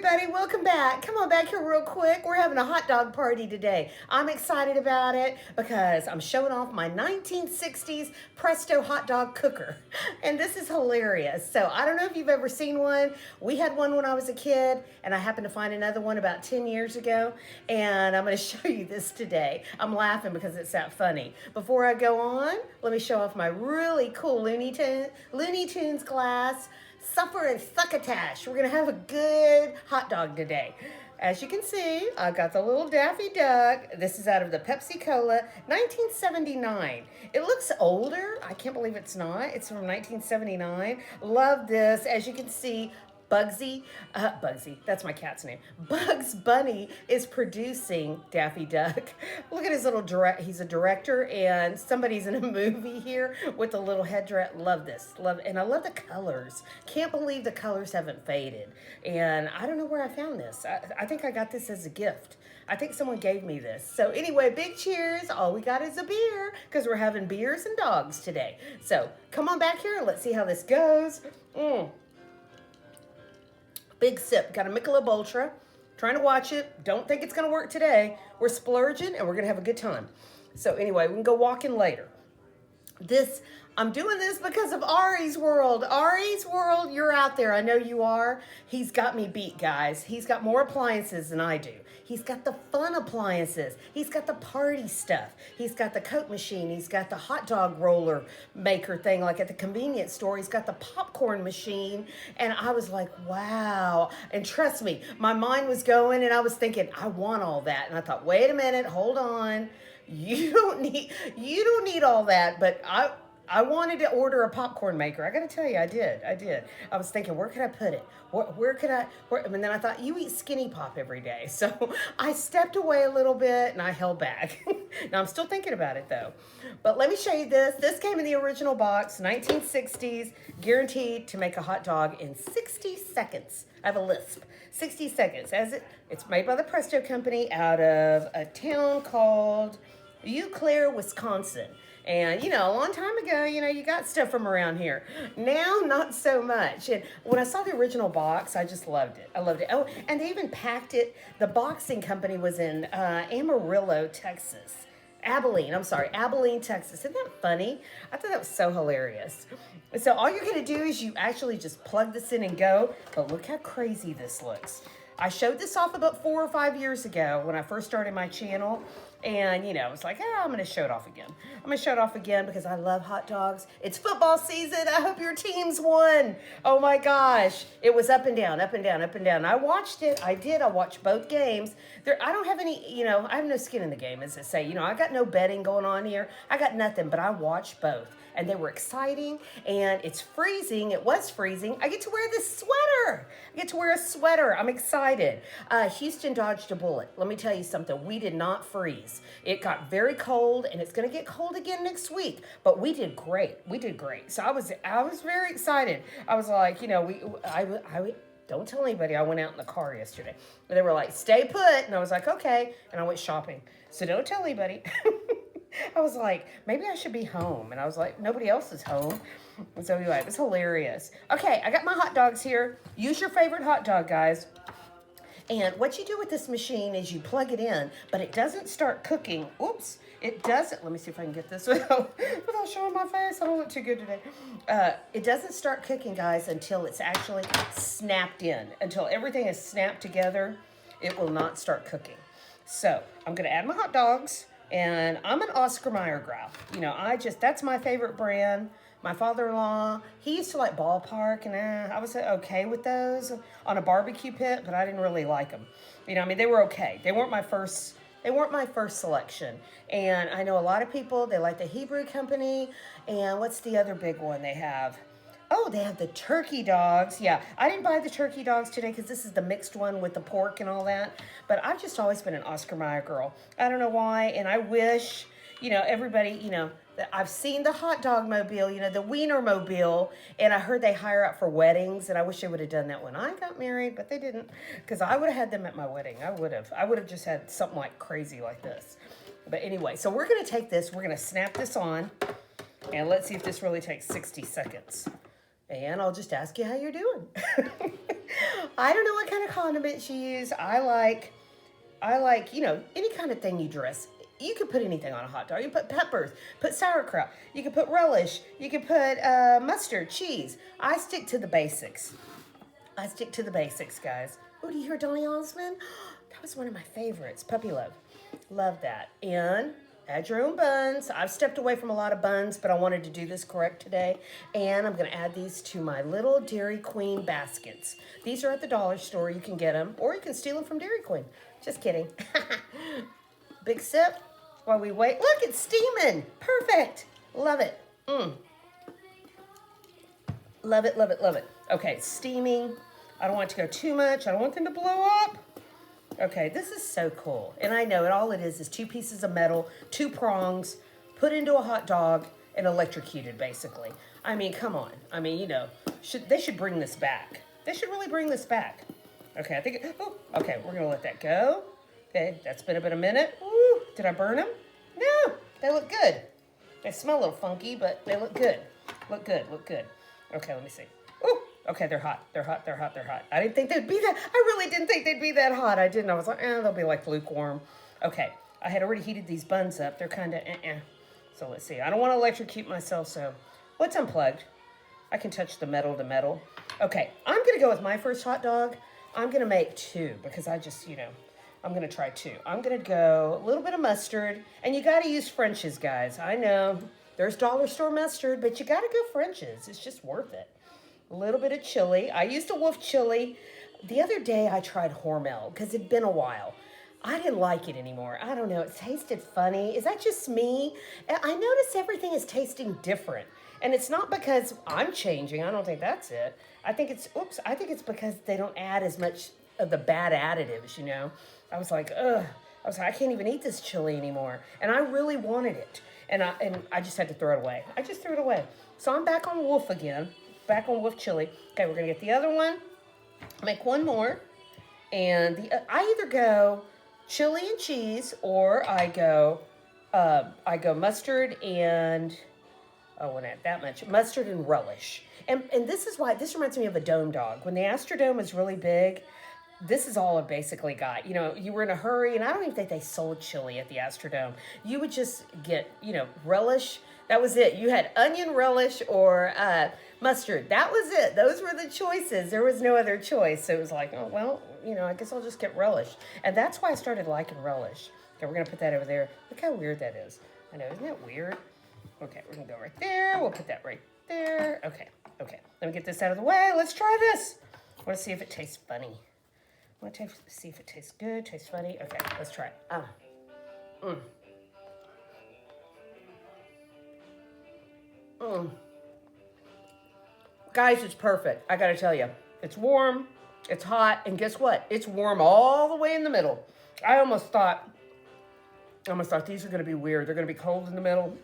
everybody, welcome back. Come on back here real quick. We're having a hot dog party today. I'm excited about it because I'm showing off my 1960s Presto hot dog cooker. And this is hilarious. So I don't know if you've ever seen one. We had one when I was a kid, and I happened to find another one about 10 years ago. And I'm going to show you this today. I'm laughing because it's that funny. Before I go on, let me show off my really cool Looney Tunes glass. Suffer and succotash. We're gonna have a good hot dog today. As you can see, I've got the little Daffy Duck. This is out of the Pepsi Cola, 1979. It looks older. I can't believe it's not. It's from 1979. Love this. As you can see, Bugsy, that's my cat's name. Bugs Bunny is producing Daffy Duck. Look at his little he's a director and somebody's in a movie here with a little headdress. Love this, and I love the colors. Can't believe the colors haven't faded. And I don't know where I found this. I think I got this as a gift. I think someone gave me this. So anyway, big cheers. All we got is a beer because we're having beers and dogs today. So come on back here and let's see how this goes. Big sip. Got a Michelob Ultra. Trying to watch it. Don't think it's going to work today. We're splurging and we're going to have a good time. So anyway, we can go walking later. I'm doing this because of Ari's World. Ari's World, you're out there. I know you are. He's got me beat, guys. He's got more appliances than I do. He's got the fun appliances. He's got the party stuff. He's got the Coke machine. He's got the hot dog roller maker thing like at the convenience store. He's got the popcorn machine. And I was like, wow. And trust me, my mind was going and I was thinking, I want all that. And I thought, wait a minute, hold on. You don't need all that, but I wanted to order a popcorn maker. I got to tell you, I did. I was thinking, where could I put it? And then I thought, you eat Skinny Pop every day. So I stepped away a little bit and I held back. Now I'm still thinking about it though. But let me show you this. This came in the original box, 1960s, guaranteed to make a hot dog in 60 seconds. I have a lisp. 60 seconds. It's made by the Presto company out of a town called Eau Claire, Wisconsin. And, a long time ago, you got stuff from around here. Now, not so much. And when I saw the original box, I just loved it. I loved it. Oh, and they even packed it. The boxing company was in Amarillo, Texas. Abilene, Texas. Isn't that funny? I thought that was so hilarious. So all you're going to do is you actually just plug this in and go. But look how crazy this looks. I showed this off about 4 or 5 years ago when I first started my channel. And, I was like, I'm going to show it off again. I'm going to show it off again because I love hot dogs. It's football season. I hope your teams won. Oh, my gosh. It was up and down, up and down, up and down. I watched it. I did. I watched both games. I don't have any, I have no skin in the game, as I say. I got no betting going on here. I got nothing, but I watched both. And they were exciting, and it's freezing. It was freezing. I get to wear this sweater. I get to wear a sweater. I'm excited. Houston dodged a bullet. Let me tell you something. We did not freeze. It got very cold, and it's going to get cold again next week. But we did great. So I was very excited. I was like, don't tell anybody I went out in the car yesterday. They were like, stay put. And I was like, okay. And I went shopping. So don't tell anybody. I was like, maybe I should be home. And I was like, nobody else is home. And so anyway, it was hilarious. Okay, I got my hot dogs here. Use your favorite hot dog, guys. And what you do with this machine is you plug it in, but it doesn't start cooking. Oops, it doesn't. Let me see if I can get this without showing my face. I don't look too good today. It doesn't start cooking, guys, until it's actually snapped in. Until everything is snapped together, it will not start cooking. So I'm going to add my hot dogs. And I'm an Oscar Mayer gal. That's my favorite brand. My father-in-law, he used to like Ballpark, and I was okay with those on a barbecue pit, but I didn't really like them. They were okay. They weren't my first selection. And I know a lot of people, they like the Hebrew Company, and what's the other big one they have? Oh, they have the turkey dogs. Yeah, I didn't buy the turkey dogs today because this is the mixed one with the pork and all that. But I've just always been an Oscar Mayer girl. I don't know why. And I wish, everybody, I've seen the hot dog mobile, the Wiener mobile. And I heard they hire out for weddings. And I wish they would have done that when I got married. But they didn't, because I would have had them at my wedding. I would have just had something like crazy like this. But anyway, so we're going to take this. We're going to snap this on. And let's see if this really takes 60 seconds. And I'll just ask you how you're doing. I don't know what kind of condiments you use. You know, any kind of thing you dress. You could put anything on a hot dog. You put peppers, put sauerkraut. You could put relish. You could put mustard, cheese. I stick to the basics. I stick to the basics, guys. Oh, do you hear Donny Osmond? That was one of my favorites. Puppy Love. Love that. And add your own buns. I've stepped away from a lot of buns, but I wanted to do this correct today. And I'm going to add these to my little Dairy Queen baskets. These are at the dollar store. You can get them, or you can steal them from Dairy Queen. Just kidding. Big sip while we wait. Look, it's steaming. Perfect. Love it. Love it, love it, love it. Okay, steaming. I don't want it to go too much. I don't want them to blow up. Okay, this is so cool. And I know all it is 2 pieces of metal, 2 prongs, put into a hot dog, and electrocuted, basically. I mean, come on. I mean, you know, they should bring this back. They should really bring this back. Okay, I think, okay, we're gonna let that go. Okay, that's been a minute. Ooh, did I burn them? No, they look good. They smell a little funky, but they look good. Look good, look good. Okay, let me see. Ooh, okay, they're hot. They're hot, they're hot, they're hot. I didn't think they'd be that, I really didn't think they'd be that hot. I didn't, I was like, they'll be like lukewarm. Okay, I had already heated these buns up. They're kind of, So let's see, I don't want to electrocute myself, so let's unplugged. I can touch the metal to metal. Okay, I'm gonna go with my first hot dog. I'm gonna make 2 because I just, you know, I'm gonna try 2. I'm gonna go a little bit of mustard, and you gotta use French's, guys. I know, there's dollar store mustard, but you gotta go French's. It's just worth it. A little bit of chili. I used a wolf chili. The other day I tried Hormel because it'd been a while. I didn't like it anymore. I don't know, it tasted funny. Is that just me? I notice everything is tasting different. And it's not because I'm changing. I don't think that's it. I think it's because they don't add as much of the bad additives, you know? I was like, ugh. I can't even eat this chili anymore. And I really wanted it. And I just had to throw it away. I just threw it away. So I'm back on wolf again. Back on wolf chili. Okay, we're gonna get the other one. Make one more. And I either go chili and cheese, or I go mustard and, I won't add that much, mustard and relish. And this is why, this reminds me of a Dome dog. When the Astrodome is really big, this is all I basically got. You know, you were in a hurry, and I don't even think they sold chili at the Astrodome. You would just get, you know, relish. That was it. You had onion relish or mustard. That was it. Those were the choices. There was no other choice. So it was like, oh, well, you know, I guess I'll just get relish. And that's why I started liking relish. Okay, we're going to put that over there. Look how weird that is. I know, isn't that weird? Okay, we're going to go right there. We'll put that right there. Okay. Let me get this out of the way. Let's try this. I want to see if it tastes funny. I want to see if it tastes good, tastes funny. Okay, let's try it. Guys, it's perfect. I got to tell you. It's warm, it's hot, and guess what? It's warm all the way in the middle. I almost thought these are going to be weird. They're going to be cold in the middle.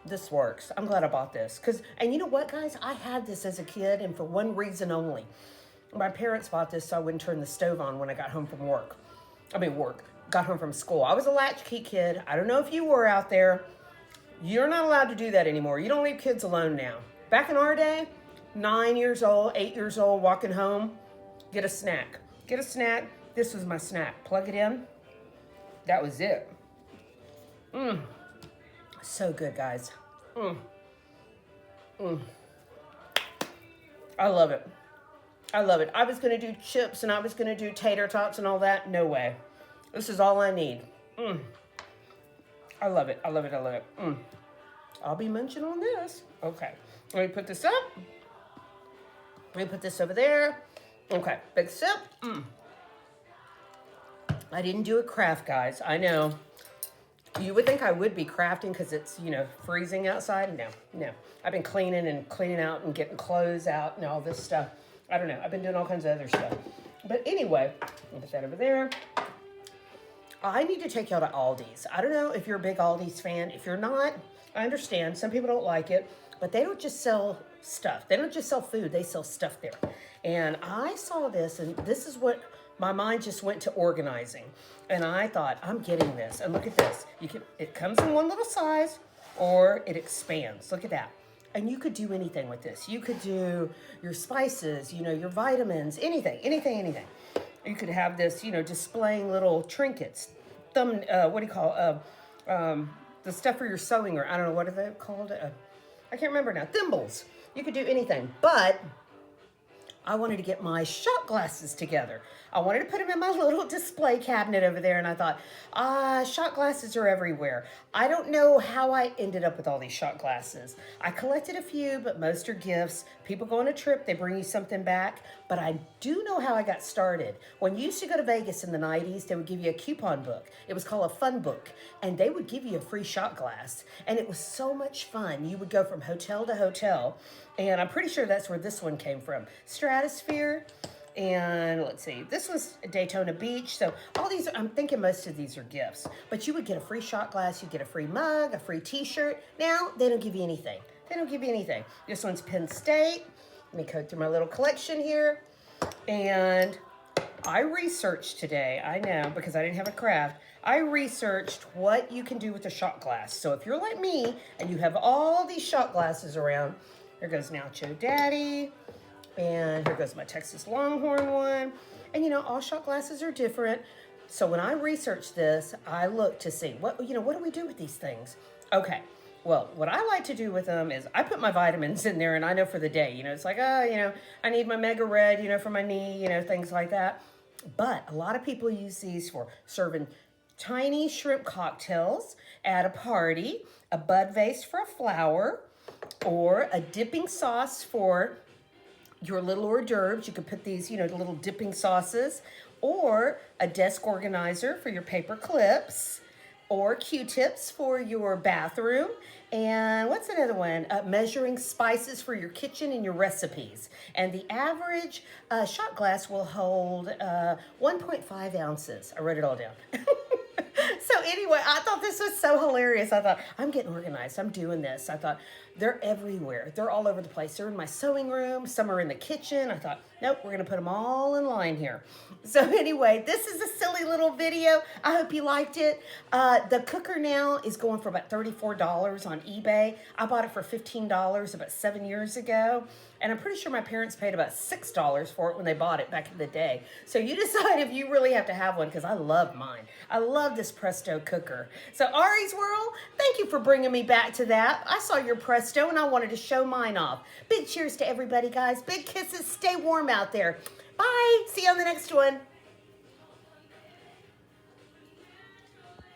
This works. I'm glad I bought this. And you know what, guys? I had this as a kid, and for one reason only. My parents bought this so I wouldn't turn the stove on when I got home from work. Got home from school. I was a latchkey kid. I don't know if you were out there. You're not allowed to do that anymore. You don't leave kids alone now. Back in our day, 9 years old, 8 years old, walking home, get a snack. This was my snack. Plug it in. That was it. So good, guys. I love it. I was going to do chips, and I was going to do tater tots and all that. No way. This is all I need. I love it. I'll be munching on this. Okay. Let me put this up. Let me put this over there. Okay. Big sip. I didn't do a craft, guys. I know. You would think I would be crafting because it's, you know, freezing outside. No. I've been cleaning out and getting clothes out and all this stuff. I don't know. I've been doing all kinds of other stuff. But anyway, I'll put that over there. I need to take y'all to Aldi's. I don't know if you're a big Aldi's fan. If you're not, I understand. Some people don't like it. But they don't just sell stuff. They don't just sell food. They sell stuff there. And I saw this, and this is what my mind just went to organizing. And I thought, I'm getting this. And look at this. It comes in one little size, or it expands. Look at that. And you could do anything with this. You could do your spices, you know, your vitamins, anything, anything, anything. You could have this, you know, displaying little trinkets, what do you call the stuff for your sewing, or I don't know, what are they called? I can't remember now. Thimbles. You could do anything, but I wanted to get my shot glasses together. I wanted to put them in my little display cabinet over there, and I thought, shot glasses are everywhere. I don't know how I ended up with all these shot glasses. I collected a few, but most are gifts. People go on a trip, they bring you something back, but I do know how I got started. When you used to go to Vegas in the 90s, they would give you a coupon book. It was called a fun book, and they would give you a free shot glass, and it was so much fun. You would go from hotel to hotel, and I'm pretty sure that's where this one came from. Stratosphere. And let's see, this was Daytona Beach. So all these, I'm thinking most of these are gifts. But you would get a free shot glass, you get a free mug, a free t-shirt. Now, they don't give you anything. They don't give you anything. This one's Penn State. Let me go through my little collection here. And I researched today, I know, because I didn't have a craft. I researched what you can do with a shot glass. So if you're like me and you have all these shot glasses around, here goes Nacho Daddy. And here goes my Texas Longhorn one. And, you know, all shot glasses are different. So when I researched this, I looked to see, what do we do with these things? Okay, well, what I like to do with them is I put my vitamins in there, and I know for the day, you know, it's like, you know, I need my Mega Red, you know, for my knee, you know, things like that. But a lot of people use these for serving tiny shrimp cocktails at a party, a bud vase for a flower, or a dipping sauce for your little hors d'oeuvres. You could put these, you know, the little dipping sauces, or a desk organizer for your paper clips, or Q-tips for your bathroom. And what's another one? Measuring spices for your kitchen and your recipes. And the average shot glass will hold 1.5 ounces. I wrote it all down. So anyway, I thought this was so hilarious. I thought, I'm getting organized. I'm doing this. I thought, they're everywhere. They're all over the place. They're in my sewing room. Some are in the kitchen. I thought, nope, we're going to put them all in line here. So anyway, this is a silly little video. I hope you liked it. The cooker now is going for about $34 on eBay. I bought it for $15 about 7 years ago. And I'm pretty sure my parents paid about $6 for it when they bought it back in the day. So you decide if you really have to have one, because I love mine. I love this Presto cooker. So Ari's World, thank you for bringing me back to that. I saw your Presto and I wanted to show mine off. Big cheers to everybody, guys. Big kisses. Stay warm out there. Bye. See you on the next one.